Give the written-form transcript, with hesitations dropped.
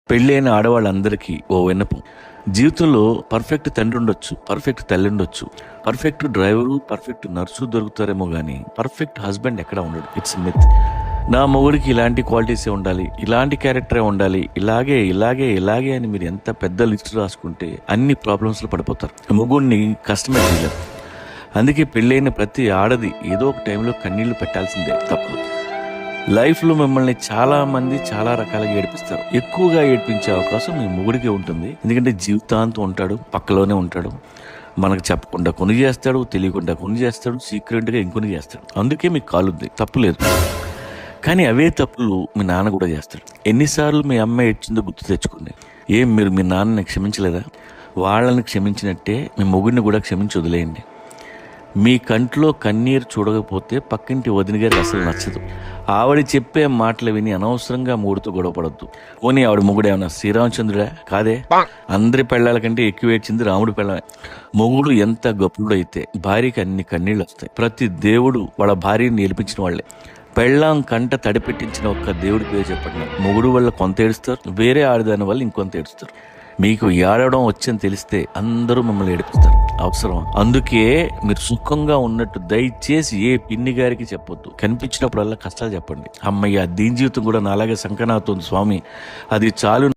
పెళ్ళైన ఆడవాళ్ళందరికీ ఓ విన్నపం. జీవితంలో పర్ఫెక్ట్ తండ్రి ఉండొచ్చు, పర్ఫెక్ట్ తల్లి ఉండొచ్చు, పర్ఫెక్ట్ డ్రైవరు, పర్ఫెక్ట్ నర్సు దొరుకుతారేమో కానీ పర్ఫెక్ట్ హస్బెండ్ ఎక్కడ ఉండడు. It's myth. నా మొగుడికి ఇలాంటి క్వాలిటీసే ఉండాలి, ఇలాంటి క్యారెక్టరే ఉండాలి, ఇలాగే ఇలాగే ఇలాగే అని మీరు ఎంత పెద్ద లిస్ట్ రాసుకుంటే అన్ని ప్రాబ్లమ్స్లో పడిపోతారు. మొగుడిని కష్టమే చేయలేరు. అందుకే పెళ్ళైన ప్రతి ఆడది ఏదో ఒక టైంలో కన్నీళ్లు పెట్టాల్సిందే, తప్పదు. లైఫ్లో మిమ్మల్ని చాలా మంది చాలా రకాలుగా ఏడిపిస్తారు. ఎక్కువగా ఏడిపించే అవకాశం మీ మొగుడికే ఉంటుంది. ఎందుకంటే జీవితాంతం ఉంటాడు, పక్కలోనే ఉంటాడు. మనకు చెప్పకుండా కొన్ని చేస్తాడు, తెలియకుండా కొన్ని చేస్తాడు, సీక్రెట్గా ఇంకొన్ని చేస్తాడు. అందుకే మీకు కాలుద్ది, తప్పులేదు. కానీ అవే తప్పులు మీ నాన్న కూడా చేస్తాడు. ఎన్నిసార్లు మీ అమ్మ ఏడ్చిందో గుర్తు తెచ్చుకోండి. మీరు మీ నాన్నని క్షమించలేదా? వాళ్ళని క్షమించినట్టే మీ మొగుడిని కూడా క్షమించి వదిలేయండి. మీ కంట్లో కన్నీరు చూడకపోతే పక్కింటి వదిన గారికి అసలు నచ్చదు. ఆవిడ చెప్పే మాటలు విని అనవసరంగా మూడుతో గొడవపడద్దు. పోనీ ఆవిడ మొగుడు ఏమన్నా శ్రీరామచంద్రుడా? కాదే. అందరి పెళ్ళాల కంటే ఎక్కువ ఏడ్చింది రాముడి పెళ్ళమే. మొగుడు ఎంత గొప్పడైతే భార్యకి అన్ని కన్నీళ్ళు వస్తాయి. ప్రతి దేవుడు వాళ్ళ భార్యని నేర్పించిన వాళ్ళే. పెళ్ళాం కంట తడిపెట్టించిన ఒక్క దేవుడి పేరు చెప్పండి. మొగుడు వల్ల కొంత ఏడుస్తారు, వేరే ఆడదాని వల్ల ఇంకొంత ఏడుస్తారు. మీకు ఏడవడం వచ్చని తెలిస్తే అందరూ మిమ్మల్ని ఏడిపిస్తారు. అవసరం. అందుకే మీరు సుఖంగా ఉన్నట్టు దయచేసి ఏ పిన్ని గారికి చెప్పొద్దు. కనిపించినప్పుడల్లా కష్టాలు చెప్పండి. అమ్మయ్య, దీని జీవితం కూడా నాలాగే సంకనాథం స్వామి, అది చాలు.